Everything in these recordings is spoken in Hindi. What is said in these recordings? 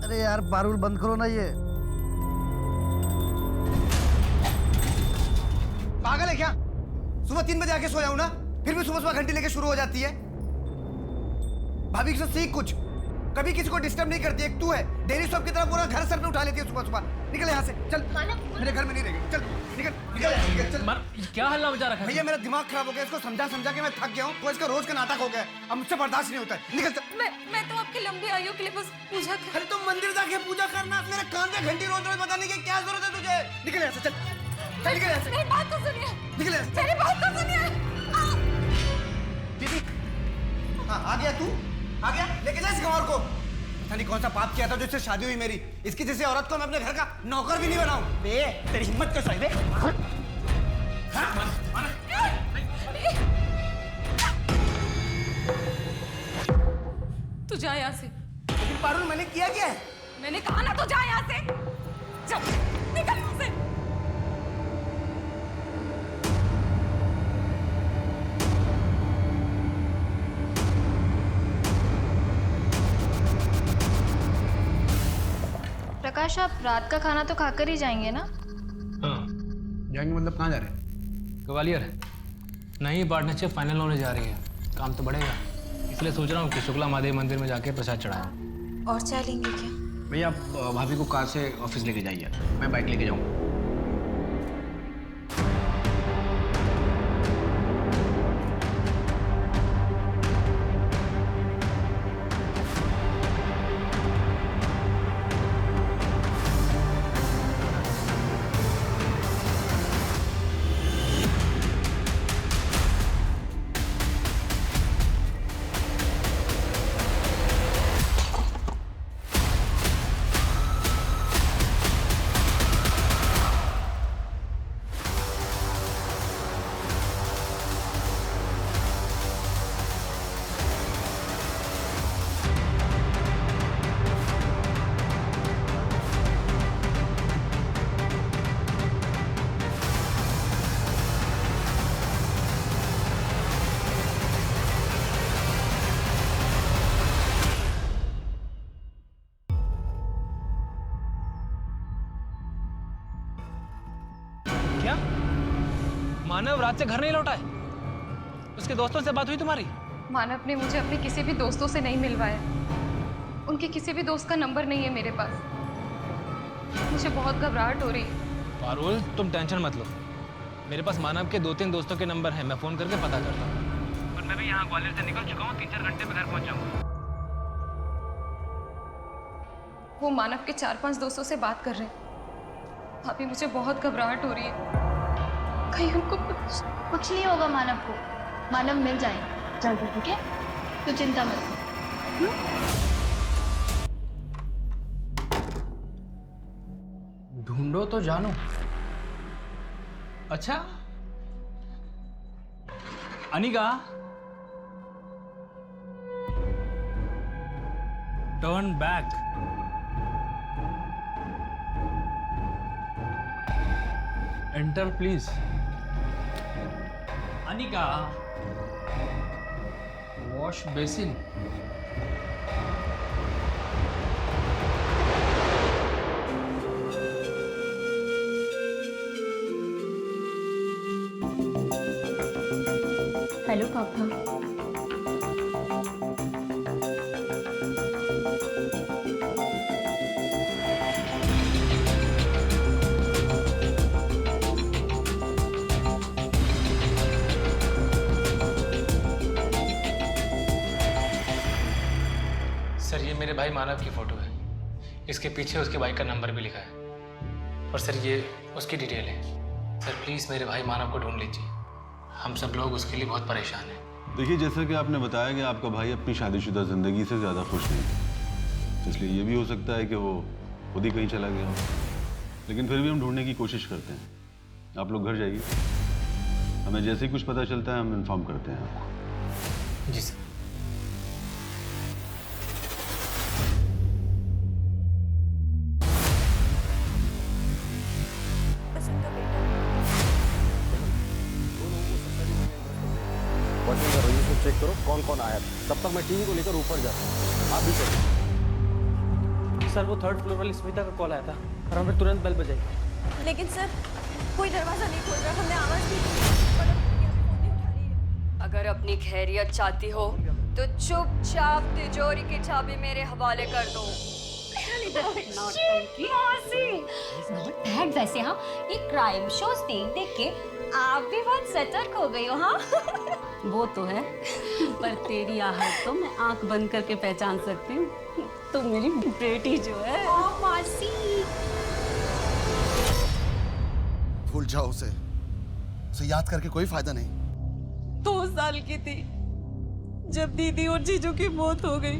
अरे यार पारुल बंद करो ना ये। पागल है क्या? सुबह 3 बजे आके सोया हूं ना, फिर भी सुबह सुबह घंटी लेके शुरू हो जाती है। भाभी से सीख कुछ, कभी किसी को डिस्टर्ब नहीं करती। एक तू है डेरी शॉप की तरफ पूरा घर सर पे उठा लेती है सुबह सुबह। निकल यहाँ से, चल मेरे घर में नहीं रहेगी। चल निकल निकल निकल चल। क्या हल्ला मचा रखा है? भैया मेरा दिमाग खराब हो गया, इसको समझा समझा के मैं थक गया हूँ। तो इसका रोज का नाटक हो गया, अब मुझसे बर्दाश्त नहीं होता है। निकल चल। मैं तो आपकी लंबी आयु के लिए बस पूजा कर। अरे तुम मंदिर जाके पूजा करना, मेरे कान पे घंटी रोज रोज बताने की क्या जरूरत है तुझे? निकल यहाँ से, चल चल निकल यहाँ से। मेरी बात तो सुनिए, निकल यहाँ से। मेरी बात तो सुनिए। दीदी हाँ आ गया, तू आ गया, लेके जा इस गंवार को। पता नहीं कौन सा पाप किया था जो इससे शादी हुई मेरी। इसकी जैसे औरत को मैं अपने घर का नौकर भी नहीं बनाऊं। बे तेरी हिम्मत कैसे है बे? तू जा यहाँ से। लेकिन पारुल मैंने किया क्या है? मैंने कहा ना, तू जा यहाँ से। जा, निकल यहाँ से। प्रकाश, आप रात का खाना तो खाकर ही जाएंगे ना? हाँ, जाएंगे मतलब कहाँ जा रहे हैं? ग्वालियर। नई पार्टनरशिप फाइनल होने जा रही है, काम तो बढ़ेगा, इसलिए सोच रहा हूँ कि शुक्ला महादेव मंदिर में जाके प्रसाद चढ़ाऊं। और चाय लेंगे क्या? भैया आप भाभी को कार से ऑफिस लेके जाइए, मैं बाइक लेके जाऊँगा। क्या मानव रात से घर नहीं लौटा है? उसके दोस्तों से बात हुई तुम्हारी? मानव ने मुझे अपने किसी भी दोस्तों से नहीं मिलवाया। उनके किसी भी दोस्त का नंबर नहीं है मेरे पास। मुझे बहुत घबराहट हो रही है। पारुल तुम टेंशन मत लो, मेरे पास मानव के 2-3 दोस्तों के नंबर हैं, मैं फोन करके पता करता हूँ। पर मैं भी यहाँ ग्वालियर से निकल चुका हूँ, 3-4 घंटे में घर पहुँच जाऊँगा। वो मानव के 4-5 दोस्तों से बात कर रहे हैं। अभी मुझे बहुत घबराहट हो रही है, कहीं उनको कुछ नहीं होगा मानव को, मानव मिल जाएंगे जल्दी, ठीक है? तो चिंता मत कर। ढूंढो तो जानो। अच्छा Anika, turn back. Enter please. Anika, wash basin. Hello पापा। सर ये मेरे भाई मानव की फोटो है, इसके पीछे उसके बाइक का नंबर भी लिखा है। और सर ये उसकी डिटेल है। सर प्लीज़ मेरे भाई मानव को ढूंढ लीजिए, हम सब लोग उसके लिए बहुत परेशान हैं। देखिए जैसा कि आपने बताया कि आपका भाई अपनी शादीशुदा ज़िंदगी से ज़्यादा खुश नहीं है, तो इसलिए ये भी हो सकता है कि वो खुद ही कहीं चला गया हो। लेकिन फिर भी हम ढूंढने की कोशिश करते हैं। आप लोग घर जाइए, हमें जैसे ही कुछ पता चलता है हम इन्फॉर्म करते हैं आपको। जी सर। वॉचिंग का रजिस्टर चेक करो कौन कौन आया, तब तक मैं टीवी को लेकर ऊपर जाता हूँ। आप भी चलो। सर वो 3rd फ्लोर वाली स्मिता का कॉल आया था और हमें तुरंत बेल बजाई। लेकिन सर कोई दरवाजा नहीं खोल रहा, हमने आवाज दी पर फोन नहीं उठा रही है। अगर अपनी खैरियत चाहती हो तो चुपचाप तिजोरी की चाबी मेरे हवाले कर दो। वैसे हाँ, ये क्राइम शोज देख देख के आप भी बहुत सतर्क हो गई हो। हाँ वो तो है, पर तेरी आहट तो मैं आंख बंद करके पहचान सकती हूँ। तो मेरी बेटी जो है। मासी भूल जाओ उसे याद करके कोई फायदा नहीं। 2 साल की थी जब दीदी और जीजू की मौत हो गई,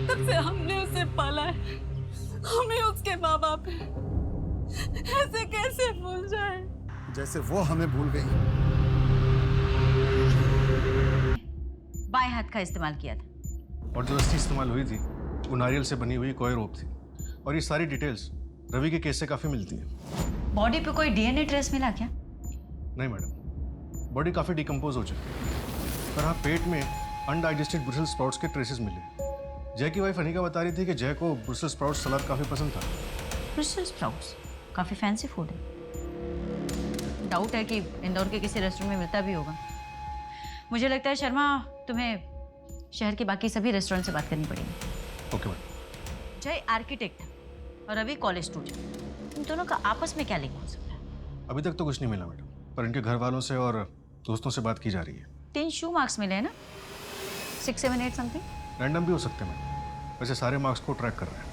तब से हमने उसे पाला है। हमें उसके माँ बाप है, ऐसे कैसे भूल जाए? जैसे वो हमें भूल गई। बाएं हाथ का इस्तेमाल किया था और जो अस्थि इस्तेमाल हुई थी वो नारियल से बनी हुई कोई रोप थी। और ये सारी डिटेल्स रवि के केस से काफी मिलती है। बॉडी पे कोई डीएनए ट्रेस मिला क्या? नहीं मैडम, बॉडी काफी डिकम्पोज हो चुकी है, पर हाँ पेट में अनडाइजेस्टेड ब्रुसेल स्प्राउट्स के ट्रेसेस मिले। जय की वाइफ अनिका बता रही थी कि जय को ब्रुसेल स्प्राउट्स सलाद काफी पसंद था। ब्रुसेल स्प्राउट्स काफी फैंसी फूड है। डाउट है कि इंदौर के किसी रेस्टोरेंट में मिलता भी होगा। मुझे लगता है शर्मा, तुम्हें शहर के बाकी सभी रेस्टोरेंट से बात करनी पड़ेगी। Okay madam. जय आर्किटेक्ट और रवि कॉलेज स्टूडेंट, इन दोनों का आपस में क्या लिंक हो सकता है? अभी तक तो कुछ नहीं मिला मैडम, पर इनके घर वालों से और दोस्तों से बात की जा रही है। 3 शू मार्क्स मिले हैं ना, 6, 7, 8 समथिंग। रैंडम भी हो सकते हैं मैडम, वैसे सारे मार्क्स को ट्रैक कर रहे हैं।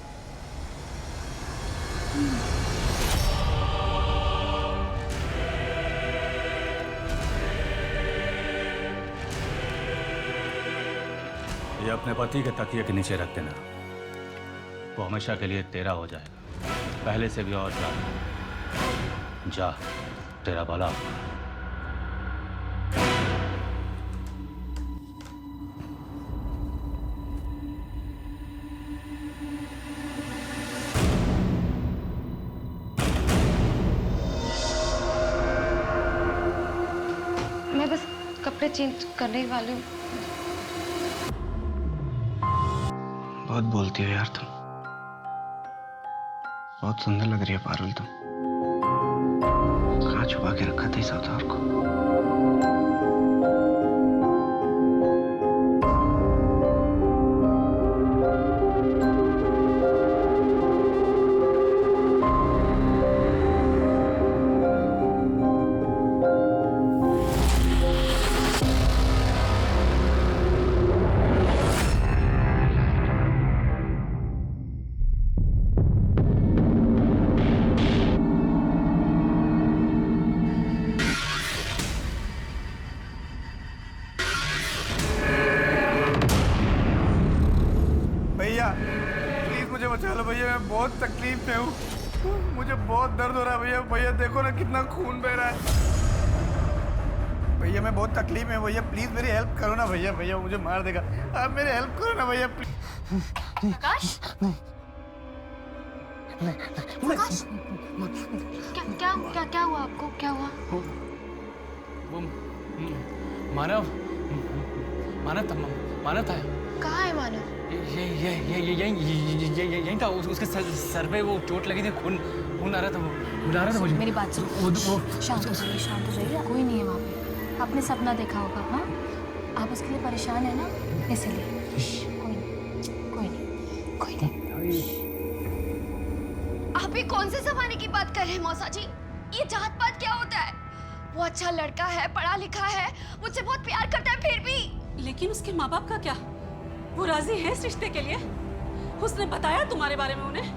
ये अपने पति के तकिए के नीचे रख देना, वो हमेशा के लिए तेरा हो जाएगा, पहले से भी और ज्यादा। जा, तेरा भला। मैं बस कपड़े चेंज करने वाली हूँ। बहुत बोलती हो यार तुम, बहुत सुंदर लग रही है पारुल तुम। कहाँ छुपा के रखा था इस अवतार को? प्लीज मुझे बचा लो भैया, मैं बहुत तकलीफ में हूँ, मुझे बहुत दर्द हो रहा है भैया। भैया देखो ना कितना खून बह रहा है भैया, मैं बहुत तकलीफ में हूँ भैया, प्लीज मेरी हेल्प करो ना भैया। भैया मुझे मार देगा, आप मेरी हेल्प करो ना भैया प्लीज। आकाश, क्या हुआ आपको? क्या हुआ? वो मानव था। कहाँ है मानव? यही था। उसके सर पे वो चोट लगी थी, खून आ रहा था। वो बुला रहा था मुझे। मेरी बात सुनो, शांत हो जाइए। कोई नहीं है वहाँ पे, आपने सपना देखा होगा। हाँ, आप उसके लिए परेशान है ना, इसलिए। कोई नहीं। आप ही कौन से जमाने की बात कर रहे हैं मौसा जी? ये जात पात क्या होता है? वो अच्छा लड़का है, पढ़ा लिखा है, मुझसे बहुत प्यार करता है, फिर भी। लेकिन उसके माँ बाप का क्या? वो राजी है इस रिश्ते के लिए? उसने बताया तुम्हारे बारे में उन्हें?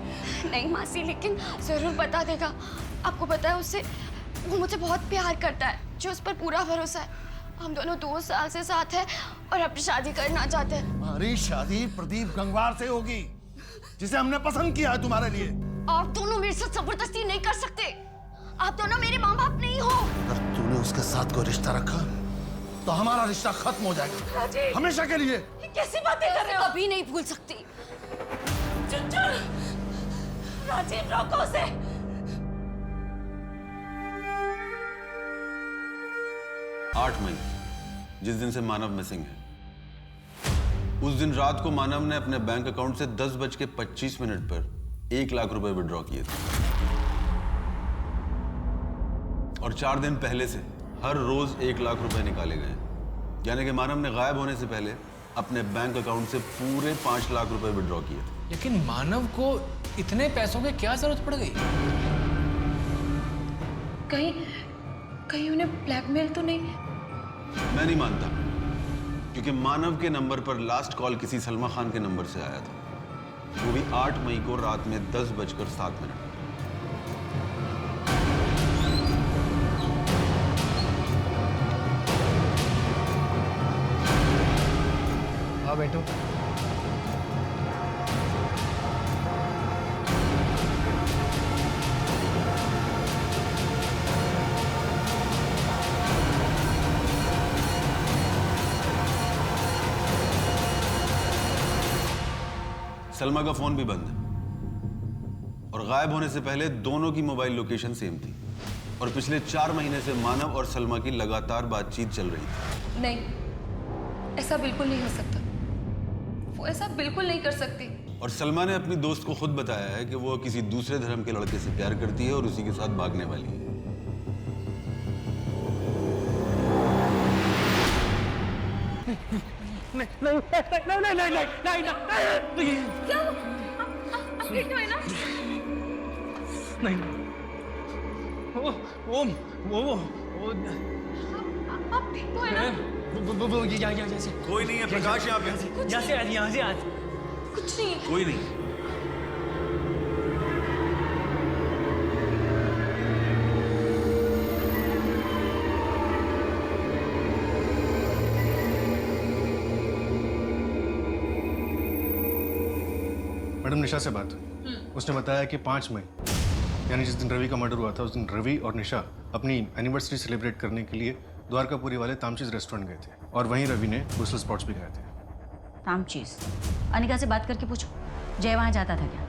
नहीं मासी, लेकिन जरूर बता देगा। आपको पता है उससे, वो मुझे बहुत प्यार करता है, जो उस पर पूरा भरोसा है। हम दोनों 2 साल से साथ हैं और अब शादी करना चाहते हैं। हमारी शादी प्रदीप गंगवार से होगी, जिसे हमने पसंद किया है तुम्हारे लिए। आप दोनों मेरे साथ जबरदस्ती नहीं कर सकते। आप दोनों मेरे माँ बाप नहीं हो। अगर तूने उसके साथ कोई रिश्ता रखा तो हमारा रिश्ता खत्म हो जाएगा, हमेशा के लिए। कैसी बातें कर रहे हो? कभी नहीं भूल सकती। राजीव, रोको उसे। 8 मई, जिस दिन से मानव मिसिंग है। उस दिन रात को मानव ने अपने बैंक अकाउंट से 10:25 पर 1 लाख रुपए विड्रॉ किए थे और 4 दिन पहले से हर रोज 1 लाख रुपए निकाले गए। यानी कि मानव ने गायब होने से पहले अपने बैंक अकाउंट से पूरे 5 लाख रुपए विड्रॉ किए थे। लेकिन मानव को इतने पैसों की क्या जरूरत पड़ गई? कहीं उन्हें ब्लैकमेल तो नहीं? मैं नहीं मानता, क्योंकि मानव के नंबर पर लास्ट कॉल किसी सलमा खान के नंबर से आया था, वो भी 8 मई को रात में 10:07। हाँ बैठो। सलमा का फोन भी बंद है और गायब होने से पहले दोनों की मोबाइल लोकेशन सेम थी और पिछले 4 महीने से मानव और सलमा की लगातार बातचीत चल रही थी। नहीं, ऐसा बिल्कुल नहीं हो सकता। वो ऐसा बिल्कुल नहीं कर सकती। और सलमा ने अपनी दोस्त को खुद बताया है कि वो किसी दूसरे धर्म के लड़के से प्यार करती है और उसी के साथ भागने वाली है। कोई नहीं है प्रकाश यहाँ पे। यहाँ से आज कुछ नहीं। कोई नहीं। मैडम निशा से बात हुई। उसने बताया कि 5 मई यानी जिस दिन रवि का मर्डर हुआ था उस दिन रवि और निशा अपनी एनिवर्सरी सेलिब्रेट करने के लिए द्वारकापुरी वाले तामचीज रेस्टोरेंट गए थे और वहीं रवि ने ब्रुसेल स्प्राउट्स भी खाए थे। तामचीज? अनिका से बात करके पूछो, जय वहाँ जाता था क्या?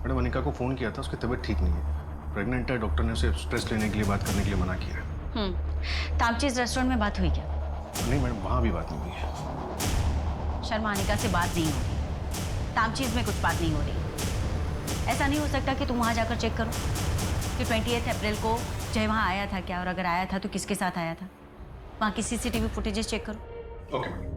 मैडम अनिका को फ़ोन किया था, उसकी तबीयत ठीक नहीं है, प्रेग्नेंट है। डॉक्टर ने उसे स्ट्रेस लेने के लिए बात करने के लिए मना किया है। तामचीज रेस्टोरेंट में बात हुई क्या? नहीं मैडम, वहाँ भी बात नहीं हुई है। शर्मा, अनिका से बात नहीं हो रही, तामचीज में कुछ बात नहीं हो रही। ऐसा नहीं हो सकता कि तुम वहाँ जाकर चेक करो कि 28 अप्रैल को जय वहाँ आया था क्या, और अगर आया था तो किसके साथ आया था? वहाँ की CCTV फुटेजेस चेक करो। Okay madam.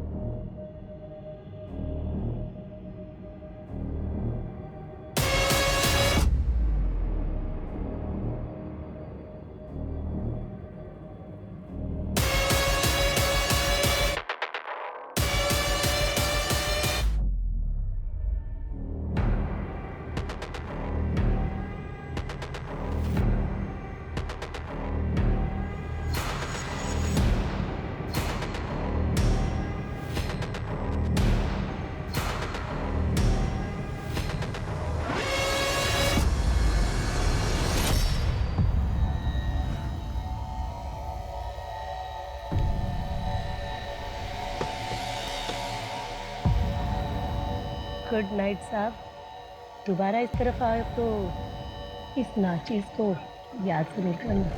गुड नाइट साहब। दोबारा इस तरफ आए तो इस नाचीज को याद से निकलना।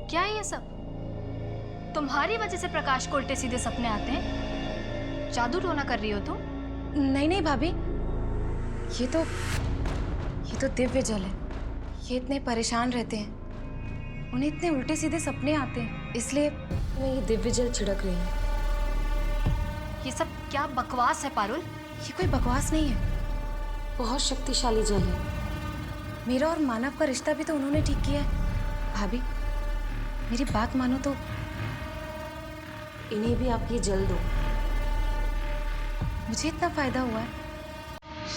क्या है ये सब? तुम्हारी वजह से प्रकाश को उल्टे सीधे सपने आते हैं। जादू टोना कर रही हो तुम? नहीं नहीं भाभी, ये तो दिव्य जल है। ये इतने परेशान रहते हैं, उन्हें इतने उल्टे सीधे सपने आते हैं, इसलिए मैं ये दिव्य जल छिड़क रही हूँ। ये सब क्या बकवास है पारुल? ये कोई बकवास नहीं है, बहुत शक्तिशाली जल है। मेरा और मानव का रिश्ता भी तो उन्होंने ठीक किया है। भाभी मेरी बात मानो तो इन्हें भी आप ये जल दो। मुझे इतना फायदा हुआ है,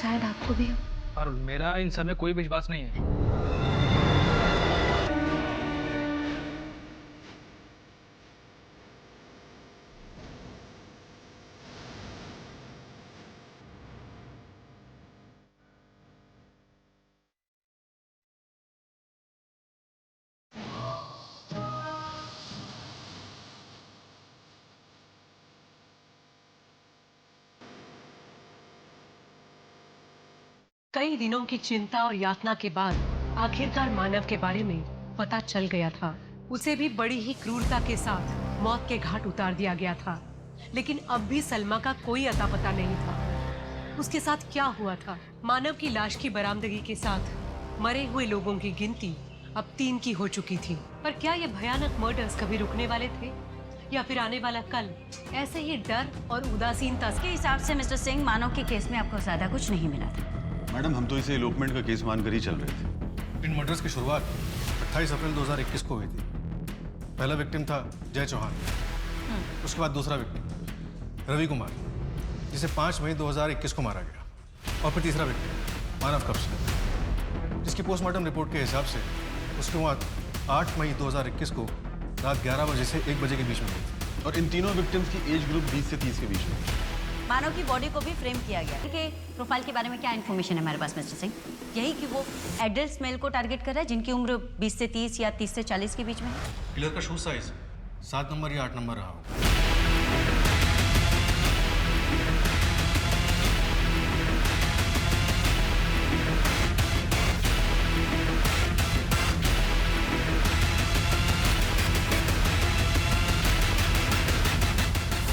शायद आपको भी हो। और मेरा इन सब में कोई विश्वास नहीं है। कई दिनों की चिंता और यातना के बाद आखिरकार मानव के बारे में पता चल गया था। उसे भी बड़ी ही क्रूरता के साथ मौत के घाट उतार दिया गया था, लेकिन अब भी सलमा का कोई अता पता नहीं था। उसके साथ क्या हुआ था? मानव की लाश की बरामदगी के साथ मरे हुए लोगों की गिनती अब 3 की हो चुकी थी। पर क्या ये भयानक मर्डर्स कभी रुकने वाले थे, या फिर आने वाला कल ऐसे ही डर और उदासीनता के हिसाब से मिस्टर सिंह, मानव के केस में आपको ज्यादा कुछ नहीं मिला था। मैडम, हम तो इसे एलोपमेंट का केस मानकर ही चल रहे थे। इन मर्डर्स की शुरुआत 28 अप्रैल 2021 को हुई थी। पहला विक्टिम था जय चौहान, उसके बाद दूसरा विक्टिम रवि कुमार, जिसे 5 मई 2021 को मारा गया, और फिर तीसरा विक्टिम मानव कप्सर, जिसकी पोस्टमार्टम रिपोर्ट के हिसाब से उसकी मौत 8 मई 2021 को रात 11 बजे से 1 बजे के बीच में हुई थी। और इन तीनों विक्टिम्स की एज ग्रुप 20 से 30 के बीच में। मानव की बॉडी को भी फ्रेम किया गया है। प्रोफाइल के बारे में क्या इन्फॉर्मेशन है हमारे पास मिस्टर सिंह? यही कि वो एडल्ट मेल को टारगेट कर रहा है जिनकी उम्र 20 से 30 या 30 से 40 के बीच में है। किलर का शू साइज 7 नंबर या 8 नंबर रहा होगा।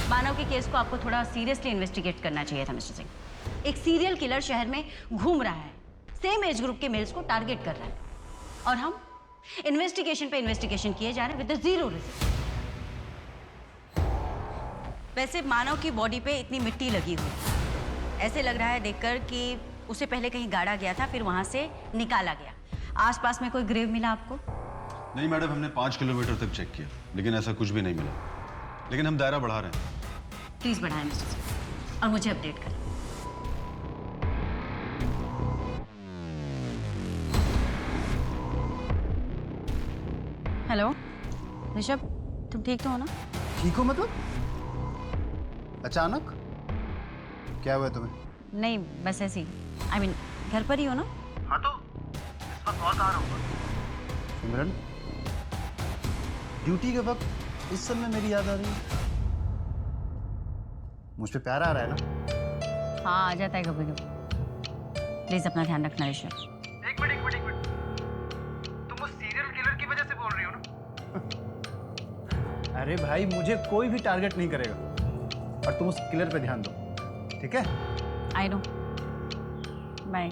मानव के केस को आपको थोड़ा सीरियसली इन्वेस्टिगेट करना चाहिए था मिस्टर सिंह। एक सीरियल किलर शहर में घूम रहा है, सेम एज ग्रुप के मेल्स को टारगेट कर रहा है, और हम इन्वेस्टिगेशन पे इन्वेस्टिगेशन किए जा रहे हैं विद जीरो रिजल्ट। वैसे मानव की बॉडी पे इतनी मिट्टी लगी हुई है, ऐसे लग रहा है देखकर कि उसे पहले कहीं गाड़ा गया था, फिर वहां से निकाला गया। आसपास में कोई ग्रेव मिला आपको? नहीं मैडम, हमने 5 किलोमीटर तक चेक किया, लेकिन ऐसा कुछ भी नहीं मिला। लेकिन हम दायरा बढ़ा रहे हैं। प्लीज बढ़ाएं मिस्टर सिंह, और मुझे अपडेट करें। हेलो ऋषभ, तुम ठीक तो हो ना? ठीक हो मतलब? अचानक क्या हुआ तुम्हें? नहीं, बस ऐसे ही। I mean, घर पर ही हो ना? हाँ तो इस वक्त बहुत आ रहा हूँ। सिमरन, ड्यूटी के वक्त इस समय मेरी याद आ रही है। मुझ पे प्यार आ रहा है ना? हाँ, आ जाता है कभी कभी। प्लीज अपना ध्यान रखना ऋषभ। एक मिनट। तुम उस सीरियल किलर की वजह से बोल रही हो ना? अरे भाई, मुझे कोई भी टारगेट नहीं करेगा, और तुम उस किलर पे ध्यान दो, ठीक है? I know. Bye.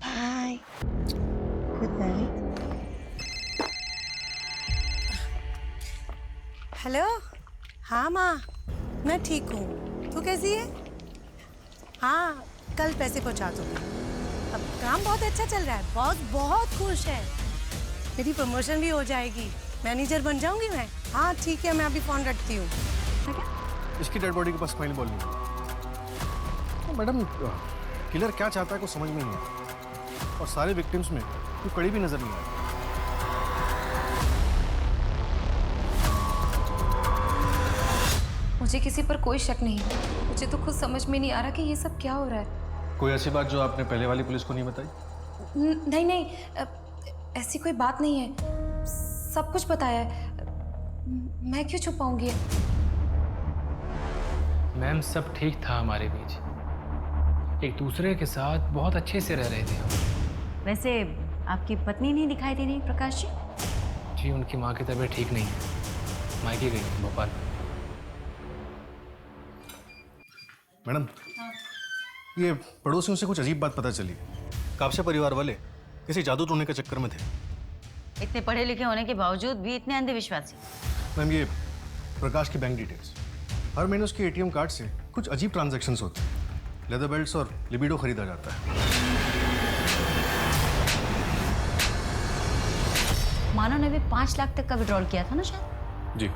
Bye. Good night. Hello. हाँ माँ, मैं ठीक हूँ। तू कैसी है? हाँ, कल पैसे पहुंचा दूंगी। अब काम बहुत अच्छा चल रहा है, बॉस बहुत खुश है। मेरी प्रमोशन भी हो जाएगी, मैनेजर बन जाऊंगी मैं। हाँ ठीक है, मैं अभी फोन रखती हूँ। इसकी डेड बॉडी के पास फाइल बॉल नहीं है। मैडम, किलर क्या चाहता है कुछ समझ में नहीं आता, और सारे विक्टिम्स में कोई कड़ी भी नजर नहीं आ रही। मुझे किसी पर कोई शक नहीं है। मुझे तो खुद समझ में नहीं आ रहा कि ये सब क्या हो रहा है। कोई ऐसी बात जो आपने पहले वाली पुलिस को नहीं बताई? नहीं नहीं, ऐसी कोई बात नहीं है, सब कुछ बताया है। मैं क्यों छुपाऊंगी? मैम, सब ठीक था हमारे बीच, एक दूसरे के साथ बहुत अच्छे से रह रहे थे हम। वैसे आपकी पत्नी नहीं दिखाई दे रही प्रकाश जी? जी, उनकी माँ की तबीयत ठीक नहीं है, मायके गई है भोपाल। मैडम, ये पड़ोसियों से कुछ अजीब बात पता चली। कापसे परिवार वाले किसी जादू टोने के चक्कर में थे। इतने पढ़े लिखे होने के बावजूद भी इतने अंधविश्वासी। मैम, ये प्रकाश की बैंक डिटेल्स, हर महीने उसके एटीएम कार्ड से कुछ अजीब ट्रांजैक्शंस होते हैं। लेदर बेल्ट्स और लिबिडो खरीदा जाता है। मानव ने भी 5 लाख तक का विड्रॉल किया था ना शायद? जी।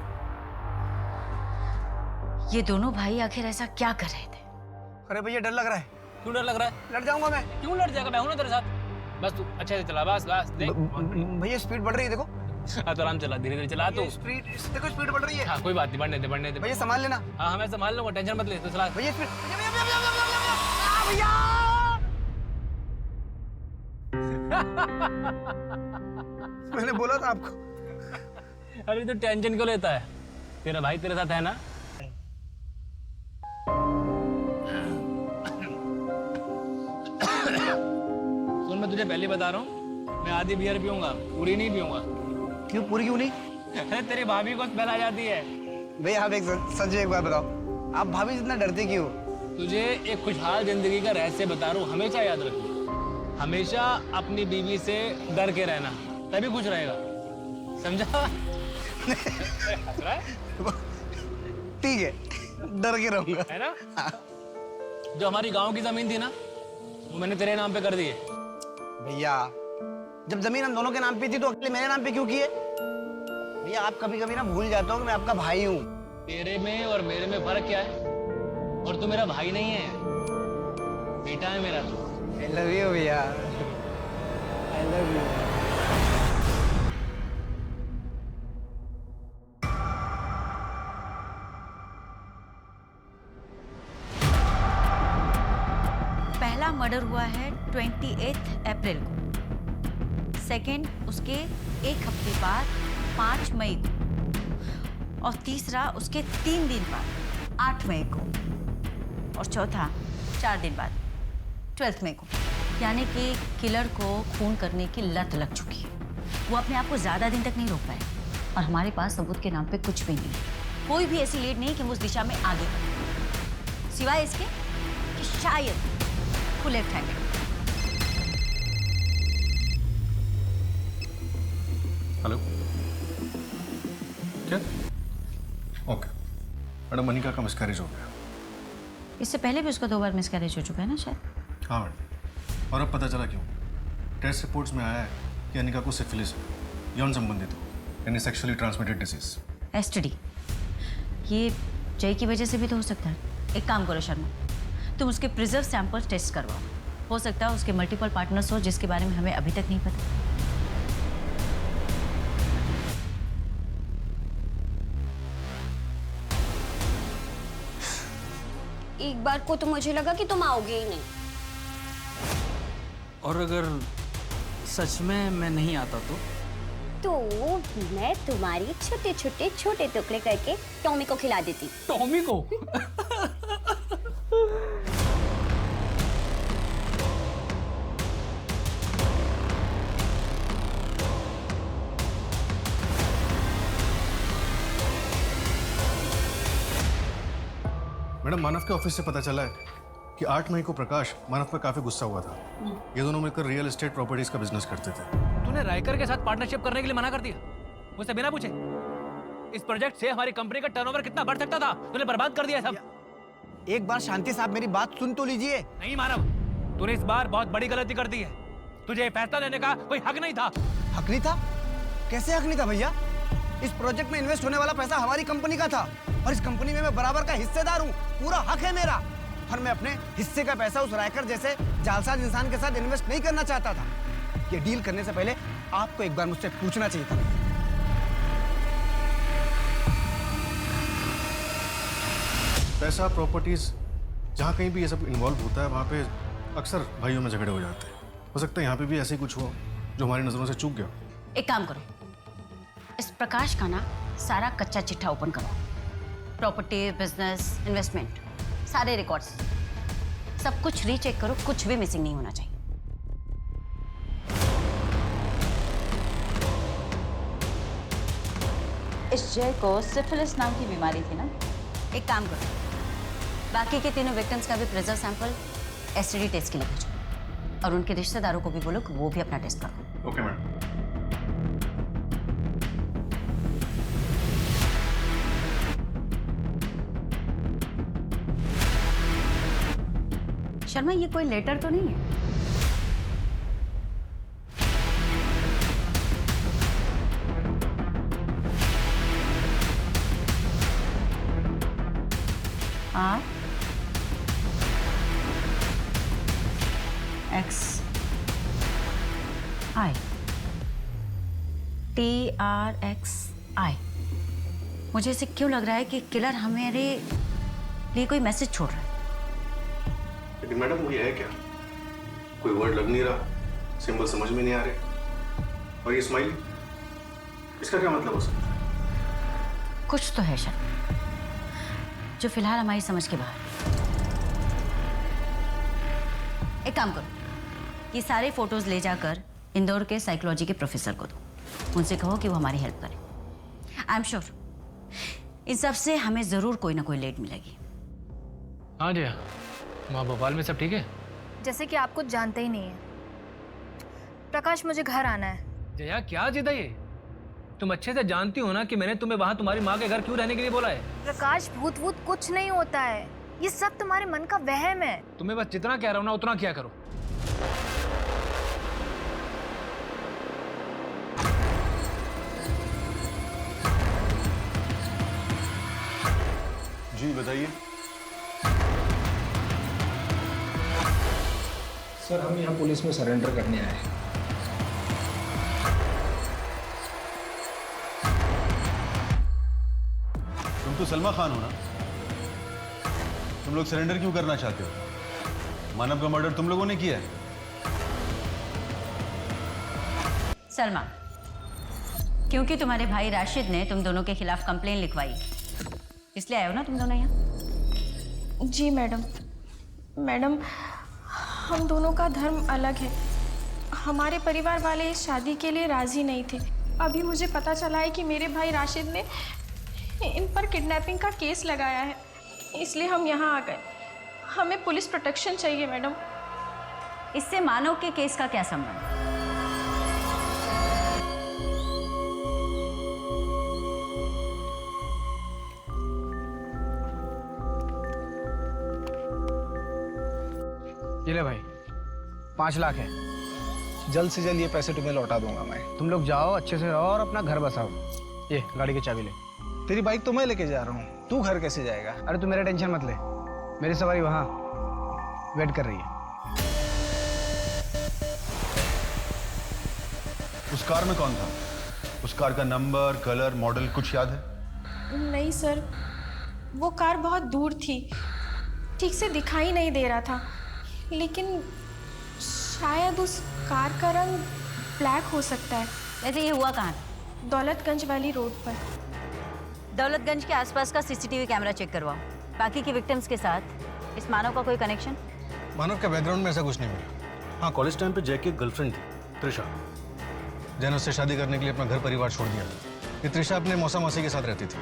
ये दोनों भाई आखिर ऐसा क्या कर रहे थे? अरे भैया, डर लग रहा है। क्यों डर लग रहा है? लड़ जाऊंगा मैं। क्यों लड़ जाएगा? मैं हूं ना तेरे साथ। बस तू अच्छे से चला, बस बस देख। भैया स्पीड बढ़ रही है, देखो। हाँ तो आराम चला, धीरे धीरे चला तू। स्पीड देखो, स्पीड बढ़ रही है। हाँ कोई बात नहीं, बढ़ने दे बढ़ने दे। भैया संभाल लेना। हाँ मैं संभाल लूंगा, टेंशन मत ले, तो चला। भैया स्पीड। मैंने बोला था आपको। अरे तो टेंशन क्यों लेता है? तेरा भाई तेरे साथ है ना। सुन, मैं तुझे पहले बता रहा हूँ, मैं आधी बियर पीऊंगा, पूरी नहीं पीऊंगा। क्यों पूरी क्यों नहीं? अरे तेरी भाभी को स्मेल आ जाती है। भैया आप एक सच एक बात बताओ, आप भाभी जितना डरते क्यों? तुझे एक खुशहाल जिंदगी का रहस्य बता रहा हूँ, हमेशा याद रखना। हमेशा अपनी बीवी से डर के रहना, तभी खुश रहेगा, समझा? ठीक है, डर के रहूंगा, है ना? जो हमारी गांव की जमीन थी ना, वो मैंने तेरे नाम पे कर दी है। भैया, जब जमीन हम दोनों के नाम पे थी तो अकेले मेरे नाम पे क्यों की है? भैया आप कभी कभी ना भूल जाते हो कि मैं आपका भाई हूँ। तेरे में और मेरे में फर्क क्या है? और तू मेरा भाई नहीं है, बेटा है मेरा तू। I love you भैया, I love you। पहला मर्डर हुआ है 28 अप्रैल को, सेकंड उसके एक हफ्ते बाद 5 मई को, और तीसरा उसके 3 दिन बाद 8 मई को, और चौथा 4 दिन बाद 12 मई को। यानी कि किलर को खून करने की लत लग चुकी है। वो अपने आप को ज़्यादा दिन तक नहीं रोक पाए, और हमारे पास सबूत के नाम पे कुछ भी नहीं, कोई भी ऐसी लीड नहीं कि वो उस दिशा में आगे बढ़े, सिवाय इसके कि शायद वो लेफ्ट हैंडेड। हेलो, क्या? ओके मैडम, मनिका का मिसकैरेज हो गया। इससे पहले भी उसका 2 बार मिसकैरेज हो चुका है ना शायद? हाँ मैडम, और अब पता चला क्यों। टेस्ट रिपोर्ट्स में आया है कि अनिका को सिफिलिस है, यौन संबंधित हो, यानी सेक्सुअली ट्रांसमिटेड डिसीज। एसटीडी। ये जय की वजह से भी तो हो सकता है। एक काम करो शर्मा, तुम उसके प्रिजर्व सैंपल टेस्ट करवाओ, हो सकता है उसके मल्टीपल पार्टनर्स हो जिसके बारे में हमें अभी तक नहीं पता। एक बार को तो मुझे लगा कि तुम आओगे ही नहीं। और अगर सच में मैं नहीं आता तो मैं तुम्हारी छोटे छोटे छोटे टुकड़े करके टॉमी को खिला देती। टॉमी को? मैडम, मानव के ऑफिस से पता चला है कि 8 मई को प्रकाश मानव पर काफी गुस्सा हुआ था। ये दोनों मिलकर रियल एस्टेट प्रॉपर्टीज का बिजनेस करते थे। तूने रायकर के साथ पार्टनरशिप करने के लिए मना कर दिया, मुझसे बिना पूछे। इस प्रोजेक्ट से हमारी कंपनी का टर्नओवर कितना बढ़ सकता था, तूने बर्बाद कर दिया सब। एक बार शांति साहब मेरी बात सुन तो लीजिए। नहीं मानव, तूने इस बार बहुत बड़ी गलती कर दी है। तुझे फैसला लेने का कोई हक नहीं था। हक नहीं था? कैसे हक नहीं था भैया? इस प्रोजेक्ट में इन्वेस्ट होने वाला पैसा हमारी कंपनी का था और इस कंपनी में मैं बराबर का हिस्सेदार हूँ। पूरा हक है मेरा और मैं अपने हिस्से का पैसा उस रायकर जैसे जालसाज इंसान के साथ इन्वेस्ट नहीं करना चाहता था। ये डील करने से पहले आपको एक बार मुझसे पूछना चाहिए था। पैसा, प्रॉपर्टीज, जहाँ कहीं भी ये सब इन्वॉल्व होता है वहाँ पे अक्सर भाइयों में झगड़े हो जाते हैं। हो सकता है यहाँ पे भी ऐसे ही कुछ हो जो हमारी नजरों से चूक गया। एक काम करो, इस प्रकाश का ना सारा कच्चा चिट्ठा ओपन करो। प्रॉपर्टी, बिजनेस, इन्वेस्टमेंट, सारे रिकॉर्ड्स, सब कुछ रीचेक करो, कुछ भी मिसिंग नहीं होना चाहिए। इस जय को सिफिलिस नाम की बीमारी थी ना? एक काम करो, बाकी के तीनों विक्टिम्स का भी प्रेजर सैंपल एसटीडी टेस्ट के लिए भेजो और उनके रिश्तेदारों को भी बोलो कि वो भी अपना टेस्ट करो। Okay madam. शर्मा, ये कोई लेटर तो नहीं है? R X I TRXI। मुझे ऐसे क्यों लग रहा है कि किलर हमारे लिए कोई मैसेज छोड़ रहा है। लेकिन मैडम ये है क्या? कोई वर्ड लग नहीं रहा, सिंबल समझ में नहीं आ रहे और ये स्माइल, इसका क्या मतलब हो सकता है? कुछ तो है शर्मा जो फिलहाल हमारी समझ के बाहर। एक काम करो, ये सारे फोटोज ले जाकर इंदौर के साइकोलॉजी के प्रोफेसर को दो। उनसे कहो कि वो हमारी हेल्प करें। आई एम श्योर इन सब से हमें जरूर कोई ना कोई लीड मिलेगी। हाँ जया, वहाँ भोपाल में सब ठीक है? जैसे कि आप कुछ जानते ही नहीं है। प्रकाश, मुझे घर आना है। जया, क्या जिद है ये? तुम अच्छे से जानती हो ना कि मैंने तुम्हें वहाँ तुम्हारी माँ के घर क्यों रहने के लिए बोला है। प्रकाश, भूत वूत कुछ नहीं होता है, ये सब तुम्हारे मन का वहम है। तुम्हें बस जितना कह रहा हूँ ना उतना किया करो। जी बताइए। सर, हम यहाँ पुलिस में सरेंडर करने आए हैं। तुम तो सलमा खान हो ना? तुम लोग सरेंडर क्यों करना चाहते हो? मानव का मर्डर तुम लोगों ने किया है। सलमा, क्योंकि तुम्हारे भाई राशिद ने तुम दोनों के खिलाफ कंप्लेन लिखवाई, इसलिए आए हो ना तुम दोनों यहाँ? जी मैडम। मैडम, हम दोनों का धर्म अलग है। हमारे परिवार वाले इस शादी के लिए राजी नहीं थे। अभी मुझे पता चला है कि मेरे भाई राशिद ने इन पर किडनैपिंग का केस लगाया है, इसलिए हम यहाँ आ गए। हमें पुलिस प्रोटेक्शन चाहिए मैडम। इससे मानव के केस का क्या संबंध? ये ले भाई, 5 लाख है। जल्द से जल्द ये पैसे तुम्हें लौटा दूंगा मैं। तुम लोग जाओ, अच्छे से रहो और अपना घर बसाओ। ये गाड़ी की चाबी ले। तेरी बाइक तो मैं लेके जा रहा हूँ, तू घर कैसे जाएगा? अरे तू मेरा टेंशन मत ले, मेरी सवारी वहाँ वेट कर रही है। उस कार में कौन था? उस कार का नंबर, कलर, मॉडल कुछ याद है? नहीं सर, वो कार बहुत दूर थी, ठीक से दिखाई नहीं दे रहा था, लेकिन शायद उस कार का रंग ब्लैक हो सकता है। वैसे ये हुआ कहाँ? दौलतगंज वाली रोड पर। दौलतगंज के आसपास का सीसीटीवी कैमरा चेक करवाओ। बाकी के विक्टिम्स के साथ इस मानव का कोई कनेक्शन? मानव का बैकग्राउंड में ऐसा कुछ नहीं मिला। हाँ, कॉलेज टाइम पे जय की एक गर्लफ्रेंड थी, त्रिशा। जय ने उससे शादी करने के लिए अपना घर परिवार छोड़ दिया। ये त्रिशा अपने मौसा मासी के साथ रहती थी।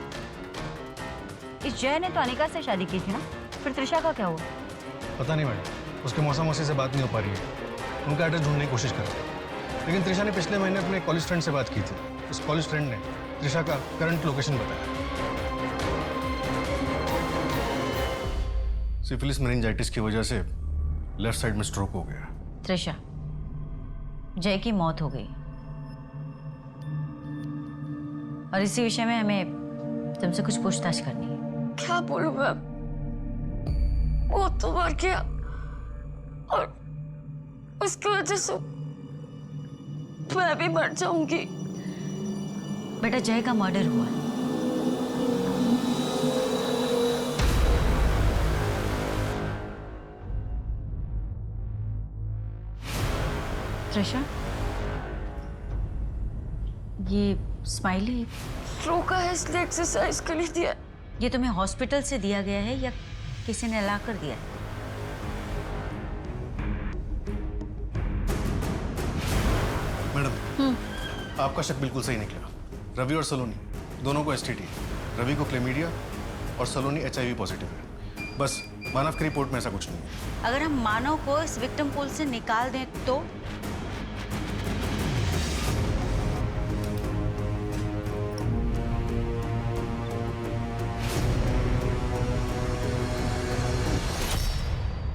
इस जय ने तो अनिका से शादी की थी ना, फिर त्रिशा का क्या हुआ? पता नहीं मैडम, उसके मौसा मासी से बात नहीं हो पा रही है। उनका एड्रेस ढूंढने की कोशिश कर रहे हैं, लेकिन त्रिशा ने पिछले महीने अपने कॉलेज फ्रेंड से बात की थी। उस कॉलेज फ्रेंड ने त्रिशा का करंट लोकेशन बताया। सिफिलिस मेनिंजाइटिस की वजह से लेफ्ट साइड में स्ट्रोक हो गया। त्रिशा, जय की मौत हो गई और इसी विषय में हमें तुमसे कुछ पूछताछ करनी है। क्या बोलूं मैं? वो तो मर गया और उसकी वजह से मैं भी मर जाऊंगी। बेटा, जय का मर्डर हुआ है। त्रिशा, ये स्माइली फ्लू का है इसलिए एक्सरसाइज के लिए दिया। ये तुम्हें हॉस्पिटल से दिया गया है या किसी ने ला कर दिया है? मैडम, आपका शक बिल्कुल सही निकला। रवि और सलोनी दोनों को एसटीडी है। रवि को क्लेमीडिया और सलोनी HIV पॉजिटिव है। बस मानव की रिपोर्ट में ऐसा कुछ नहीं है। अगर हम मानव को इस विक्टिम पूल से निकाल दें तो?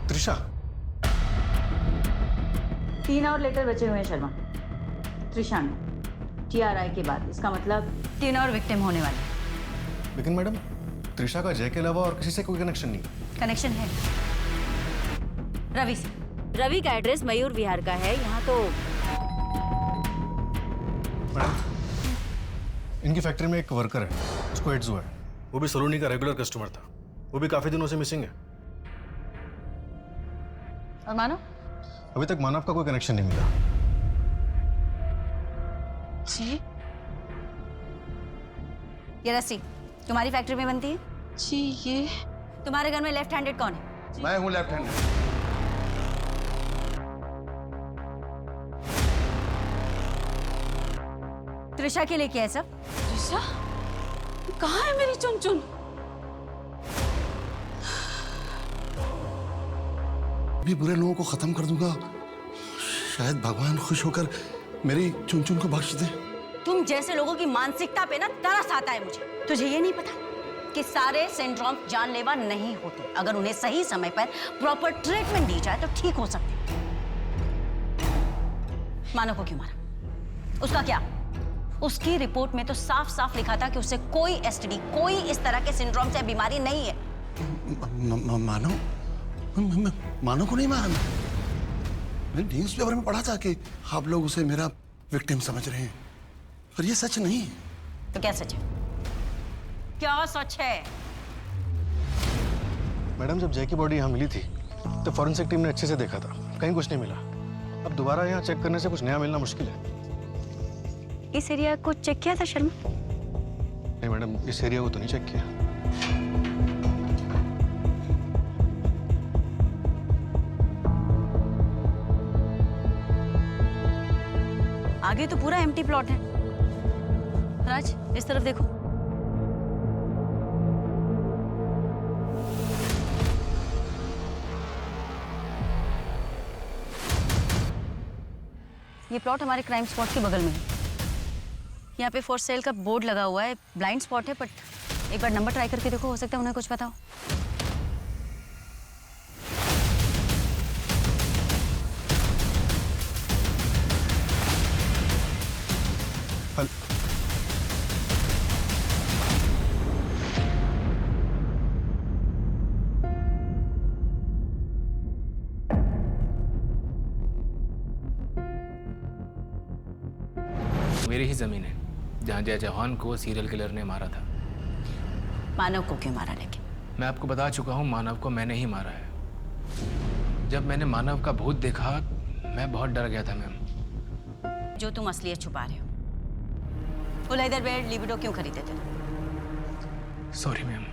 त्रिशा, 3 और लेटर बचे हुए हैं शर्मा। त्रिशा में TRI के बाद, इसका मतलब 3 और विक्टिम होने वाले। लेकिन मैडम, त्रिशा का जय के अलावा और किसी से कोई कनेक्शन नहीं। कनेक्शन है रवि से। रवि का एड्रेस मयूर विहार का है। यहाँ तो मैडम, इनकी फैक्ट्री में एक वर्कर है, उसको एड्स हुआ है। वो भी सलोनी का रेगुलर कस्टमर था। वो भी काफी दिनों से मिसिंग है। और मानव? अभी तक मानव का कोई कनेक्शन नहीं मिला। जी, ये रस्सी तुम्हारी फैक्ट्री में बनती है? जी, ये तुम्हारे घर में लेफ्ट हैंडेड कौन है? मैं हूँ लेफ्ट हैंडेड। त्रिशा के लिए क्या है सब? त्रिशा? कहाँ है मेरी चुन-चुन? भी बुरे लोगों को खत्म कर दूंगा, शायद भगवान खुश होकर मेरी चुन-चुन को बख्श दे। तुम जैसे लोगों की मानसिकता पे ना तरस आता है मुझे। तुझे ये नहीं पता कि सारे सिंड्रोम जानलेवा नहीं होते। अगर उन्हें सही समय पर प्रॉपर ट्रीटमेंट दी जाए तो ठीक हो सकते। मानव को क्यों मारा? उसका क्या? उसकी रिपोर्ट में तो साफ साफ लिखा था कि उसे कोई STD, कोई इस तरह के सिंड्रोम से बीमारी नहीं है। मानव को नहीं मारा। मैंने न्यूज़ पेपर में पढ़ा था कि आप लोग उसे मेरा विक्टिम समझ रहे हैं, पर ये सच नहीं है। तो क्या सच है? क्या सच है? मैडम, जब जय की बॉडी यहाँ मिली थी तो फॉरेंसिक टीम ने अच्छे से देखा था, कहीं कुछ नहीं मिला। अब दोबारा यहाँ चेक करने से कुछ नया मिलना मुश्किल है। इस एरिया को चेक किया था शर्मा? नहीं मैडम, इस एरिया को तो नहीं चेक किया। आगे तो पूरा एम्प्टी प्लॉट है। राज, इस तरफ देखो। ये प्लॉट हमारे क्राइम स्पॉट के बगल में है। यहाँ पे फॉर सेल का बोर्ड लगा हुआ है। ब्लाइंड स्पॉट है, बट एक बार नंबर ट्राई करके देखो, हो सकता है उन्हें कुछ पता हो। मेरी ही जमीन है जहाँ जय चौहान को सीरियल किलर ने मारा था। मानव को क्यों मारा? लेकिन मैं आपको बता चुका हूँ, मानव को मैंने ही मारा है। जब मैंने मानव का भूत देखा, मैं बहुत डर गया था मैम। जो तुम असलियत छुपा रहे हो। वो लेदर बेड लिबिडो क्यों खरीदे थे? Sorry ma'am.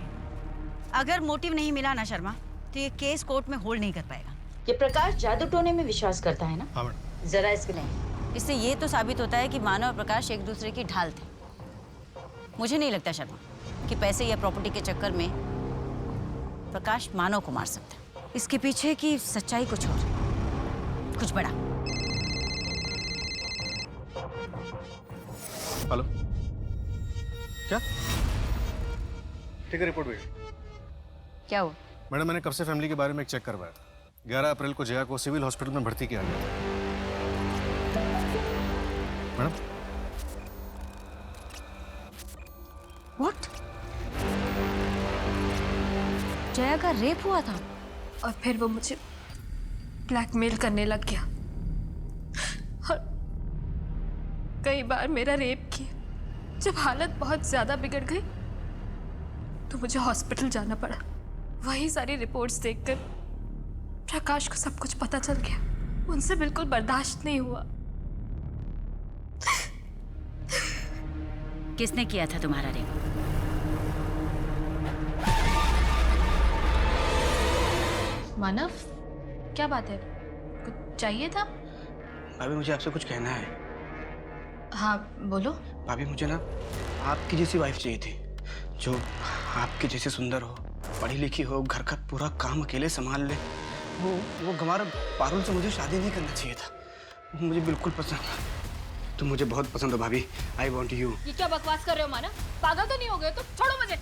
अगर मोटिव नहीं मिला ना शर्मा, तो ये केस कोर्ट में होल्ड नहीं कर पाएगा। ये प्रकाश जादू टोने में विश्वास करता है ना? हाँ मैडम। जरा इसके नहीं। इससे ये तो साबित होता है कि मानव और प्रकाश एक दूसरे की ढाल थे। मुझे नहीं लगता शर्मा कि पैसे या प्रॉपर्टी के चक्कर में प्रकाश मानव को मार सकता है। इसके पीछे की सच्चाई कुछ और, कुछ बड़ा। हेलो, क्या? ठीक है, रिपोर्ट भेज। क्या हुआ? मैडम मैंने कब से फैमिली के बारे में एक चेक करवाया। 11 अप्रैल को जया को सिविल हॉस्पिटल में भर्ती किया गया था। Madam what? जया का रेप हुआ था? और फिर वो मुझे ब्लैकमेल करने लग गया और कई बार मेरा रेप किया। जब हालत बहुत ज्यादा बिगड़ गई तो मुझे हॉस्पिटल जाना पड़ा। वही सारी रिपोर्ट्स देखकर प्रकाश को सब कुछ पता चल गया। उनसे बिल्कुल बर्दाश्त नहीं हुआ। किसने किया था तुम्हारा रेप? मानव, क्या बात है? कुछ चाहिए था? भाभी मुझे आपसे कुछ कहना है। हाँ बोलो। भाभी मुझे ना आपकी जैसी वाइफ चाहिए थी, जो आपके जैसे सुंदर हो, पढ़ी लिखी हो, घर का पूरा काम अकेले संभाल ले। वो गंवार पारुल से मुझे शादी नहीं करना चाहिए था। मुझे बिल्कुल पसंद, तुम मुझे बहुत पसंद हो भाभी। I want you. ये क्या बकवास कर रहे हो मानव? पागल तो नहीं हो गए? तो छोड़ो मुझे।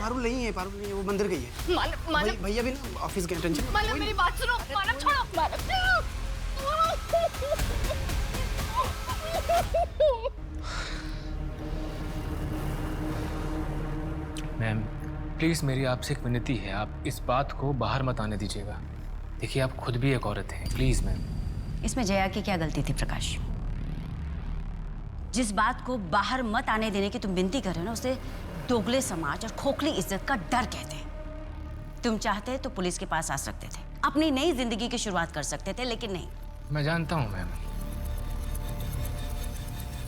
पारुल नहीं है, पारुल नहीं है, वो मंदिर गई है। मानव भैया भी ना ऑफिस गए। टेंशन। मानव मेरी बात सुनो। मानव छोड़ो। मानव मैम प्लीज़ मेरी आपसे एक विनती है, आप इस बात को बाहर मत आने दीजिएगा। देखिए आप खुद भी एक औरत हैं, प्लीज़ मैम। इसमें जया की क्या गलती थी प्रकाश? जिस बात को बाहर मत आने देने की तुम विनती कर रहे हो ना, उसे दोगले समाज और खोखली इज्जत का डर कहते हैं। तुम चाहते तो पुलिस के पास आ सकते थे, अपनी नई जिंदगी की शुरुआत कर सकते थे, लेकिन नहीं। मैं जानता हूँ मैम,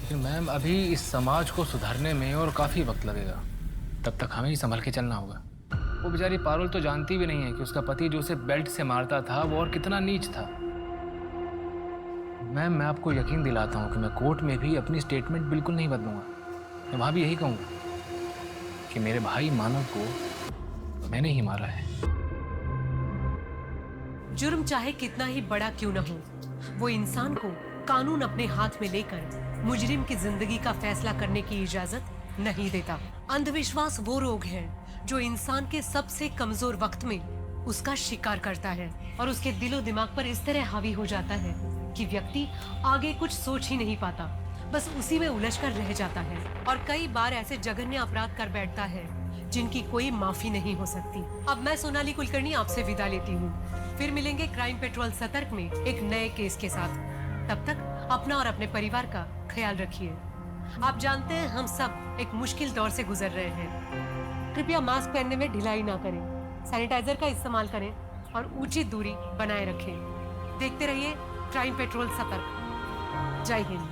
लेकिन मैम अभी इस समाज को सुधारने में और काफ़ी वक्त लगेगा। तब तक हमें ही संभल के चलना होगा। वो बेचारी पारुल तो जानती भी नहीं है कि उसका पति जो उसे बेल्ट से मारता था वो और कितना नीच था। मैम मैं आपको यकीन दिलाता हूँ कि मैं कोर्ट में भी अपनी स्टेटमेंट बिल्कुल नहीं बदलूंगा। मैं वहाँ भी यही कहूँगा कि मेरे भाई मानव को मैंने ही मारा है। जुर्म चाहे कितना ही बड़ा क्यों न हो, वो इंसान को कानून अपने हाथ में लेकर मुजरिम की जिंदगी का फैसला करने की इजाजत नहीं देता। अंधविश्वास वो रोग है जो इंसान के सबसे कमजोर वक्त में उसका शिकार करता है और उसके दिलो दिमाग पर इस तरह हावी हो जाता है कि व्यक्ति आगे कुछ सोच ही नहीं पाता, बस उसी में उलझ कर रह जाता है और कई बार ऐसे जघन्य अपराध कर बैठता है जिनकी कोई माफी नहीं हो सकती। अब मैं सोनाली कुलकर्णी आपसे विदा लेती हूँ। फिर मिलेंगे क्राइम पेट्रोल सतर्क में एक नए केस के साथ। तब तक अपना और अपने परिवार का ख्याल रखिए। आप जानते हैं हम सब एक मुश्किल दौर से गुजर रहे हैं। कृपया मास्क पहनने में ढिलाई ना करें, सैनिटाइजर का इस्तेमाल करें और उचित दूरी बनाए रखें। देखते रहिए क्राइम पेट्रोल सतर्क। जय हिंद।